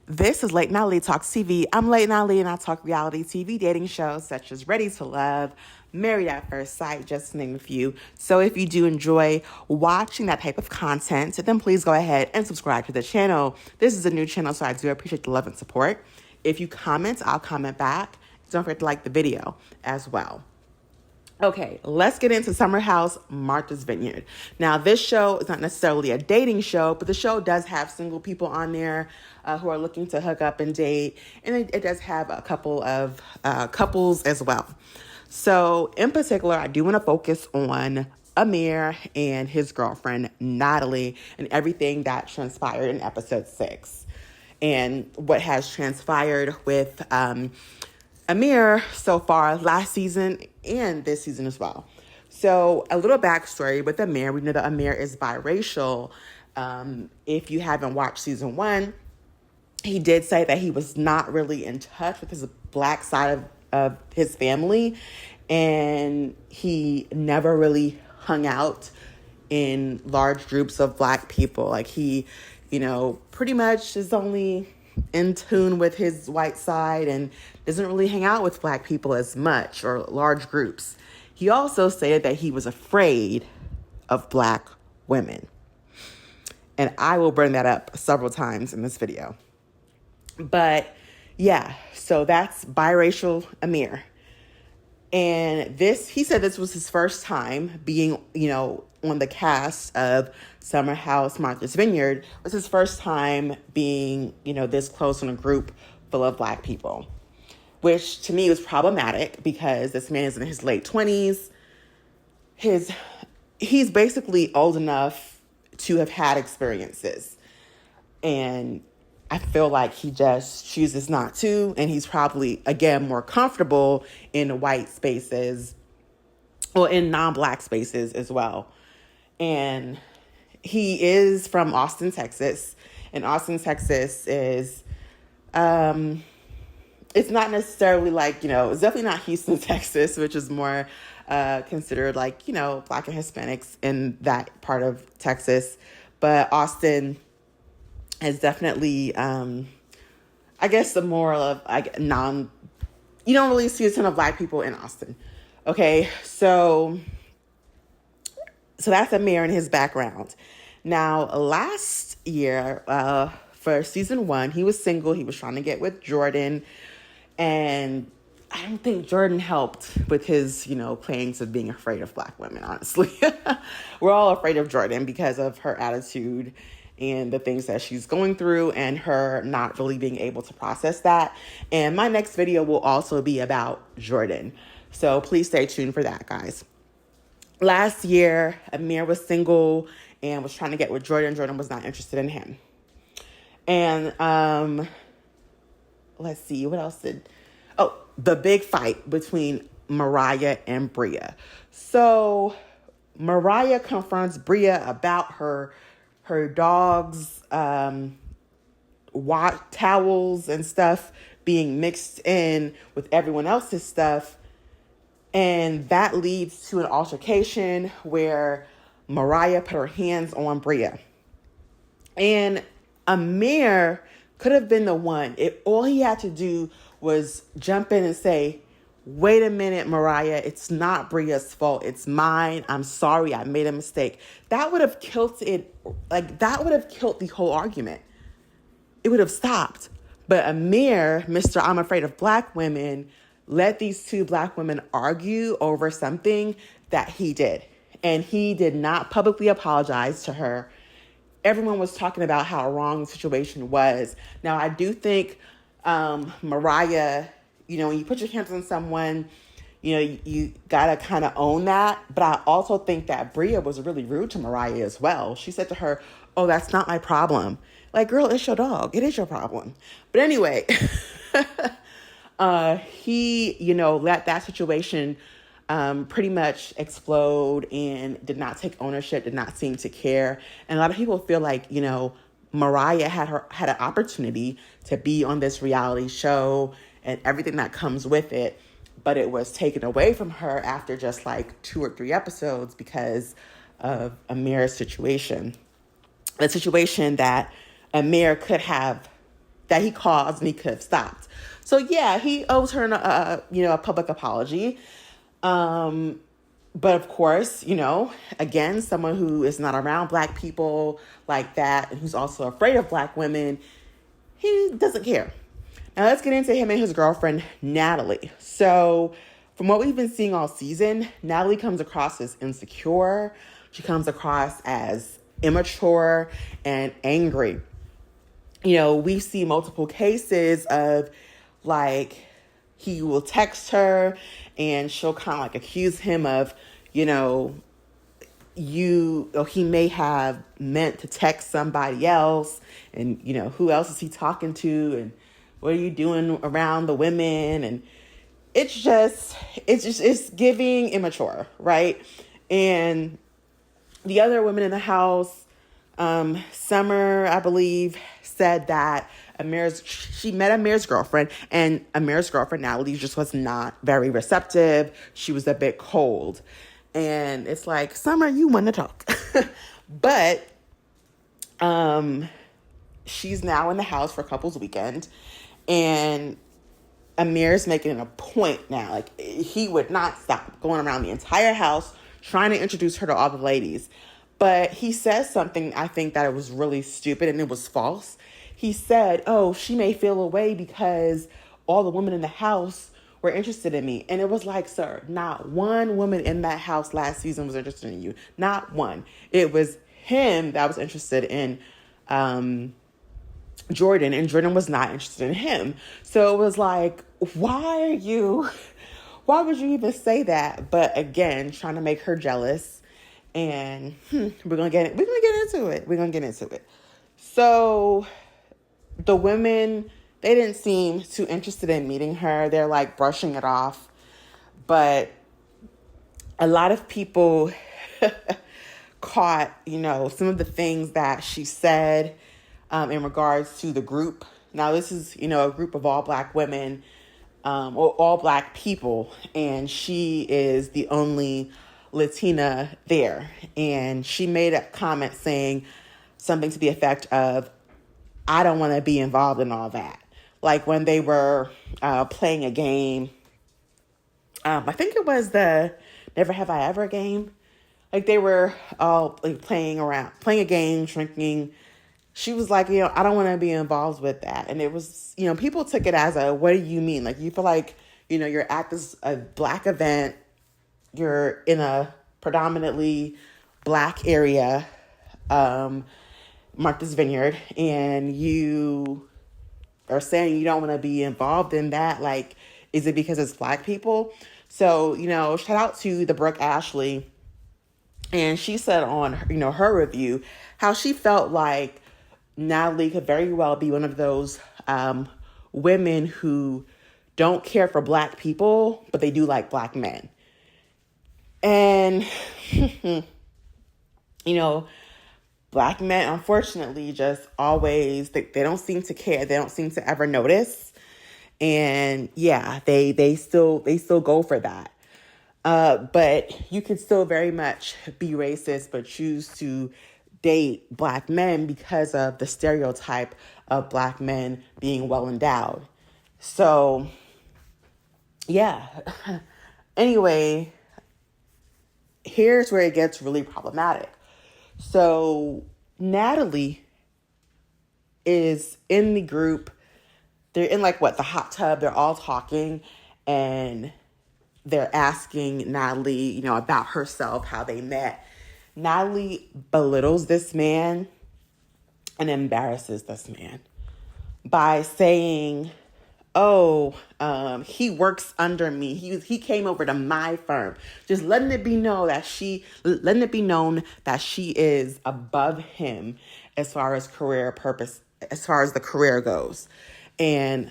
This is Late Natalie Talks TV. I'm Late Natalie and I talk reality TV dating shows such as Ready to Love, Married at First Sight, just to name a few. So if you do enjoy watching that type of content, then please go ahead and subscribe to the channel. This is a new channel, so I do appreciate the love and support. If you comment, I'll comment back. Don't forget to like the video as well. Okay, let's get into Summer House, Martha's Vineyard. Now, this show is not necessarily a dating show, but the show does have single people on there who are looking to hook up and date. And it does have a couple of couples as well. So, in particular, I do want to focus on Amir and his girlfriend, Natalie, and everything that transpired in episode 6. And what has transpired with Amir so far last season and this season as well. So a little backstory with Amir. We know that Amir is biracial. If you haven't watched season 1, he did say that he was not really in touch with his black side of his family. And he never really hung out in large groups of black people. Like he, pretty much is only in tune with his white side and doesn't really hang out with black people as much or large groups. He also stated that he was afraid of black women. And I will bring that up several times in this video. But yeah, so that's biracial Amir. And he said this was his first time being, on the cast of Summer House, Martha's Vineyard. It was his first time being, this close in a group full of black people, which to me was problematic because this man is in his late 20s. He's basically old enough to have had experiences. And I feel like he just chooses not to. And he's probably, again, more comfortable in white spaces or in non-black spaces as well. And he is from Austin, Texas. And Austin, Texas is, it's not necessarily like, it's definitely not Houston, Texas, which is more considered like, black and Hispanics in that part of Texas. But Austin is definitely, I guess, the more of you don't really see a ton of black people in Austin. Okay, so that's Amir and his background. Now, last year, for season 1, he was single. He was trying to get with Jordan. And I don't think Jordan helped with his, claims of being afraid of black women, honestly. We're all afraid of Jordan because of her attitude and the things that she's going through and her not really being able to process that. And my next video will also be about Jordan. So please stay tuned for that, guys. Last year, Amir was single and was trying to get with Jordan. Jordan was not interested in him. And let's see, what else the big fight between Mariah and Bria. So Mariah confronts Bria about her dog's towels and stuff being mixed in with everyone else's stuff. And that leads to an altercation where Mariah put her hands on Bria. And Amir could have been the one. All he had to do was jump in and say, wait a minute, Mariah, it's not Bria's fault. It's mine. I'm sorry. I made a mistake. That would have killed it. That would have killed the whole argument. It would have stopped. But Amir, Mr. I'm afraid of black women, let these two black women argue over something that he did. And he did not publicly apologize to her. Everyone was talking about how wrong the situation was. Now, I do think Mariah, when you put your hands on someone, you got to kind of own that. But I also think that Bria was really rude to Mariah as well. She said to her, oh, that's not my problem. Like, girl, it's your dog. It is your problem. But anyway, he, let that situation pretty much explode and did not take ownership, did not seem to care. And a lot of people feel like, Mariah had an opportunity to be on this reality show and everything that comes with it, but it was taken away from her after just like 2 or 3 episodes because of Amir's situation. The situation that Amir could have that he caused and he could have stopped. So yeah, he owes her a public apology. But of course, again, someone who is not around Black people like that and who's also afraid of Black women, he doesn't care. Now let's get into him and his girlfriend, Natalie. So from what we've been seeing all season, Natalie comes across as insecure. She comes across as immature and angry. We see multiple cases of like he will text her and she'll kind of like accuse him of, he may have meant to text somebody else and, who else is he talking to and what are you doing around the women? And it's giving immature, right? And the other women in the house, Summer, I believe, said that she met Amir's girlfriend, and Amir's girlfriend, Natalie, just was not very receptive. She was a bit cold. And it's like, Summer, you want to talk. But she's now in the house for couples weekend, and Amir's making a point now. Like, he would not stop going around the entire house trying to introduce her to all the ladies. But he says something, I think, that it was really stupid and it was false. He said, oh, she may feel away because all the women in the house were interested in me. And it was like, sir, not one woman in that house last season was interested in you. Not one. It was him that was interested in Jordan, and Jordan was not interested in him. So it was like, why would you even say that? But again, trying to make her jealous. And we're gonna get into it. So the women, they didn't seem too interested in meeting her. They're like brushing it off. But a lot of people caught, some of the things that she said in regards to the group. Now, this is, a group of all Black women, or all Black people, and she is the only Latina there. And she made a comment saying something to the effect of, I don't want to be involved in all that. Like when they were playing a game, I think it was the Never Have I Ever game. Like they were all like playing a game, drinking. She was like, I don't want to be involved with that. And it was, people took it as what do you mean? Like you feel like, you're at a Black event. You're in a predominantly Black area, marked as Vineyard, and you are saying you don't want to be involved in that. Like, is it because it's Black people? So, shout out to the Brooke Ashley. And she said on, her review, how she felt like Natalie could very well be one of those women who don't care for Black people, but they do like Black men. And, Black men, unfortunately, just always, they don't seem to care. They don't seem to ever notice. And yeah, they still go for that. But you can still very much be racist, but choose to date Black men because of the stereotype of Black men being well endowed. So, yeah. Anyway, here's where it gets really problematic. So Natalie is in the group. They're in the hot tub. They're all talking and they're asking Natalie, about herself, how they met. Natalie belittles this man and embarrasses this man by saying, he works under me. He came over to my firm. Just letting it be known that she is above him as far as career purpose, as far as the career goes. And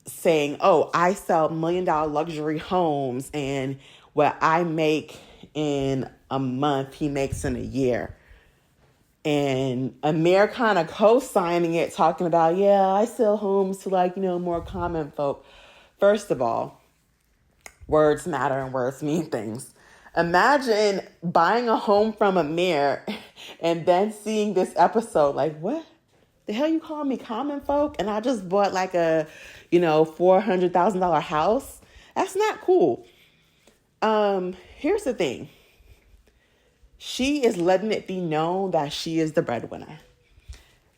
saying, I sell $1 million luxury homes, and what I make in a month, he makes in a year. And Amir kind of co-signing it, talking about, I sell homes to more common folk. First of all, words matter and words mean things. Imagine buying a home from Amir and then seeing this episode. Like, what? The hell you call me common folk? And I just bought like a, $400,000 house. That's not cool. Here's the thing. She is letting it be known that she is the breadwinner.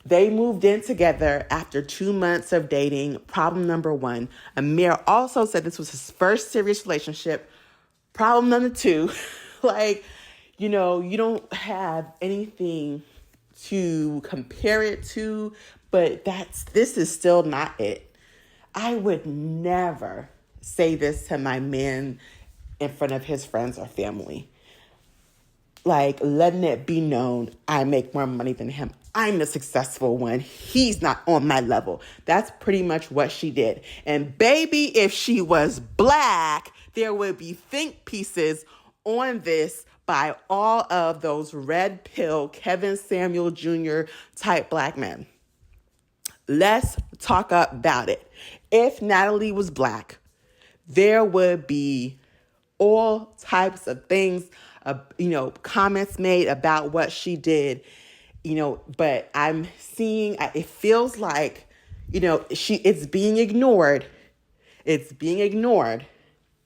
They moved in together after 2 months of dating. Problem number one. Amir also said this was his first serious relationship. Problem number two, you don't have anything to compare it to, but this is still not it. I would never say this to my man in front of his friends or family. Letting it be known I make more money than him. I'm the successful one. He's not on my level. That's pretty much what she did. And baby, if she was black, there would be think pieces on this by all of those red pill Kevin Samuel Jr. type black men. Let's talk about it. If Natalie was black, there would be all types of things, comments made about what she did, but I'm seeing, it feels like, it's being ignored. It's being ignored,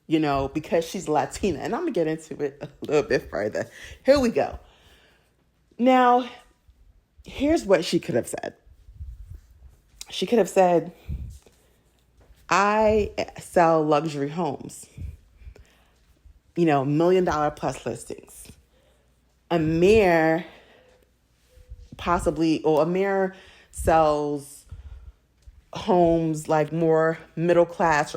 because she's Latina. And I'm going to get into it a little bit further. Here we go. Now, here's what she could have said. She could have said, I sell luxury homes, $1 million plus listings. Amir sells homes like more middle class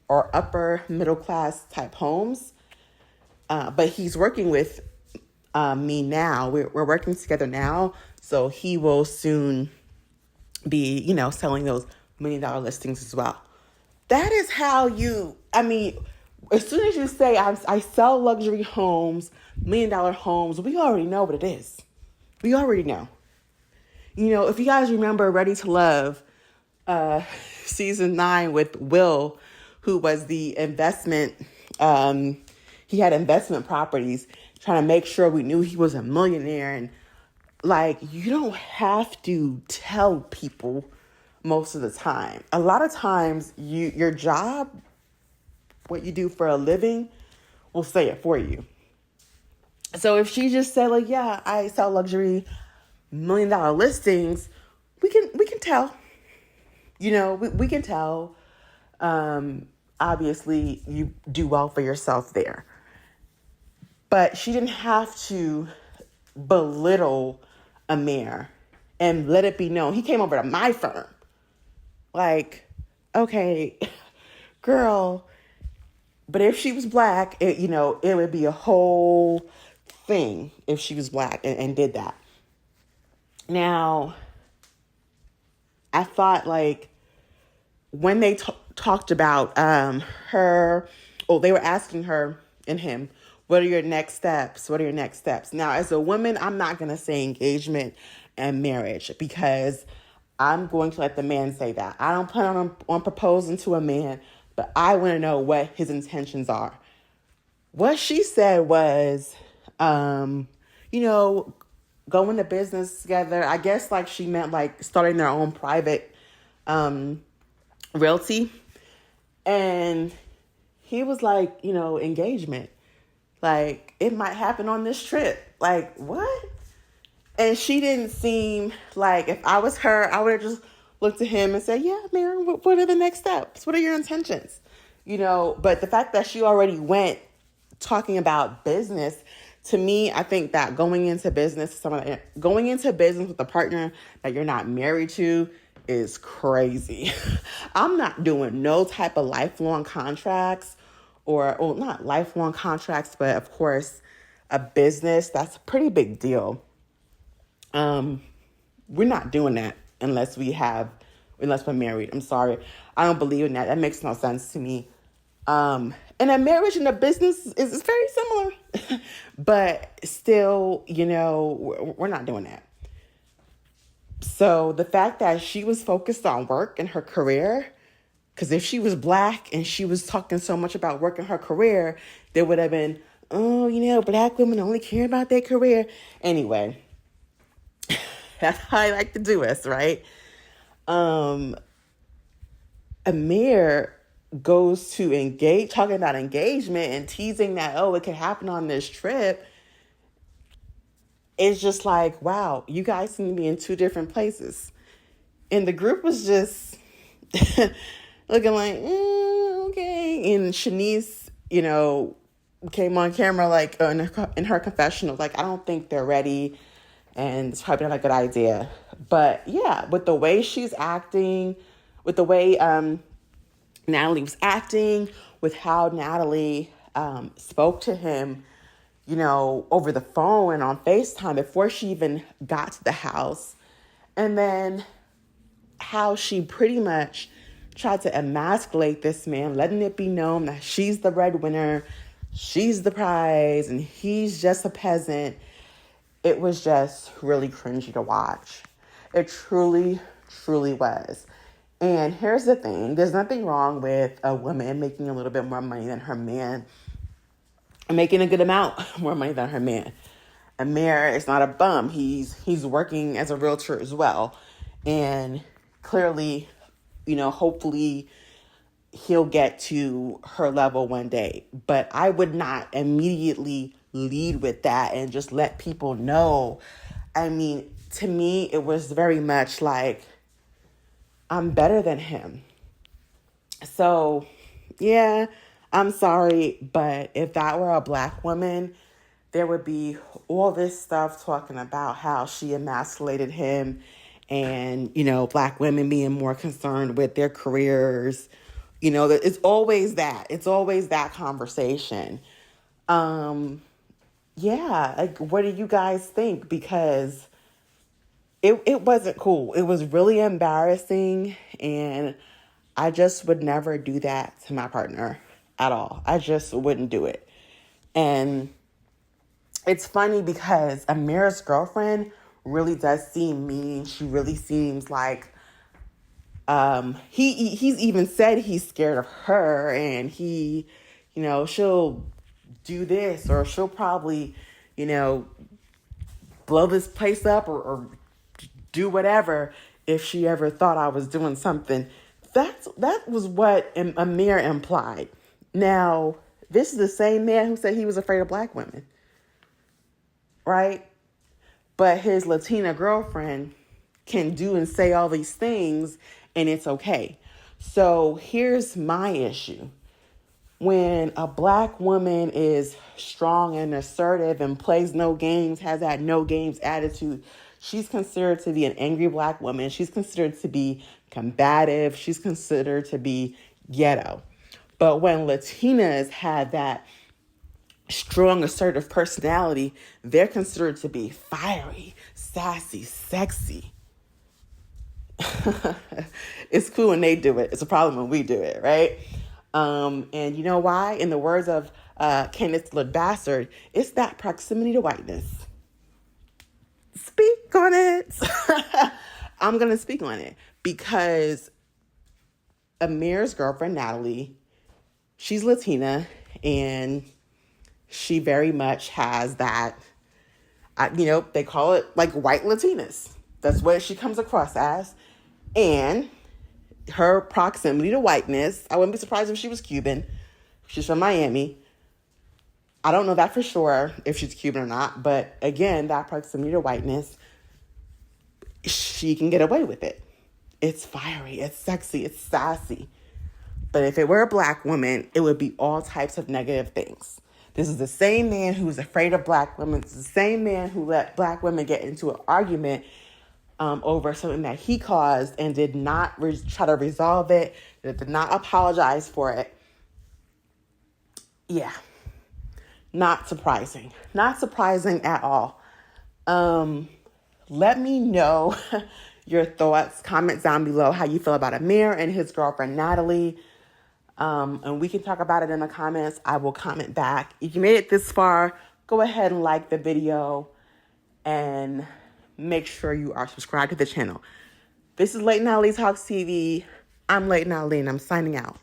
or upper middle class type homes. But he's working with me now. We're working together now. So he will soon be, selling those $1 million listings as well. That is how as soon as you say I sell luxury homes, $1 million homes, we already know what it is. We already know. If you guys remember Ready to Love, season 9 with Will, who was the investment, he had investment properties, trying to make sure we knew he was a millionaire. And you don't have to tell people most of the time. A lot of times your job, what you do for a living, will say it for you. So if she just said yeah, I sell luxury $1 million listings, we can tell. We can tell. Obviously, you do well for yourself there. But she didn't have to belittle Amir and let it be known. He came over to my firm. Okay, girl. But if she was black, it would be a whole thing if she was black and did that. Now, I thought when they talked about they were asking her and him, what are your next steps? What are your next steps? Now, as a woman, I'm not going to say engagement and marriage because I'm going to let the man say that. I don't plan on proposing to a man, but I want to know what his intentions are. What she said was, going to business together. I guess she meant starting their own private realty. And he was engagement. It might happen on this trip. What? And she didn't seem if I was her, I would have just looked at him and said, yeah, Mary, what are the next steps? What are your intentions? But the fact that she already went talking about business, to me, I think that going into business with a partner that you're not married to is crazy. I'm not doing no type of lifelong contracts or not lifelong contracts, but of course, a business, that's a pretty big deal. We're not doing that unless we're married. I'm sorry. I don't believe in that. That makes no sense to me. And a marriage and a business is very similar, but still, we're not doing that. So the fact that she was focused on work and her career, because if she was black and she was talking so much about work and her career, there would have been, black women only care about their career. Anyway, That's how I like to do us, right? Amir goes to engage, talking about engagement and teasing that, oh, it could happen on this trip. It's just like, wow, you guys seem to be in two different places. And the group was just looking like, okay. And Shanice, came on camera like in her confessional, like, I don't think they're ready and it's probably not a good idea. But yeah, with the way she's acting, with the way Natalie was acting, with how Natalie spoke to him, over the phone and on FaceTime before she even got to the house. And then how she pretty much tried to emasculate this man, letting it be known that she's the breadwinner, she's the prize, and he's just a peasant. It was just really cringy to watch. It truly, truly was. And here's the thing. There's nothing wrong with a woman making a little bit more money than her man, making a good amount more money than her man. Amir is not a bum. He's working as a realtor as well. And clearly, hopefully he'll get to her level one day. But I would not immediately lead with that and just let people know. I mean, to me, it was very much like, I'm better than him. So, yeah, I'm sorry, but if that were a Black woman, there would be all this stuff talking about how she emasculated him and, Black women being more concerned with their careers. It's always that. It's always that conversation. Yeah, like, what do you guys think? Because it wasn't cool. It was really embarrassing, and I just would never do that to my partner at all. I just wouldn't do it. And it's funny because Amir's girlfriend really does seem mean. She really seems like he's even said he's scared of her, and she'll do this, or she'll probably, blow this place up or do whatever if she ever thought I was doing something. That was what Amir implied. Now, this is the same man who said he was afraid of Black women, right? But his Latina girlfriend can do and say all these things, and it's okay. So here's my issue. When a Black woman is strong and assertive and plays no games, has that no games attitude, she's considered to be an angry Black woman. She's considered to be combative. She's considered to be ghetto. But when Latinas have that strong, assertive personality, they're considered to be fiery, sassy, sexy. It's cool when they do it. It's a problem when we do it, right? And you know why? In the words of Kenneth Bastard, it's that proximity to whiteness. Speak on it. I'm going to speak on it because Amir's girlfriend, Natalie, she's Latina, and she very much has that, they call it like white Latinas. That's what she comes across as. And her proximity to whiteness, I wouldn't be surprised if she was Cuban. She's from Miami. I don't know that for sure if she's Cuban or not. But again, that proximity to whiteness, she can get away with it. It's fiery, it's sexy, it's sassy. But if it were a Black woman, it would be all types of negative things. This is the same man who was afraid of Black women. It's the same man who let Black women get into an argument over something that he caused and did not try to resolve it, that did not apologize for it. Yeah, not surprising. Not surprising at all. Let me know your thoughts. Comment down below how you feel about Amir and his girlfriend, Natalie. And we can talk about it in the comments. I will comment back. If you made it this far, go ahead and like the video and make sure you are subscribed to the channel. This is Late Natalie Talks TV. I'm Late Natalie, and I'm signing out.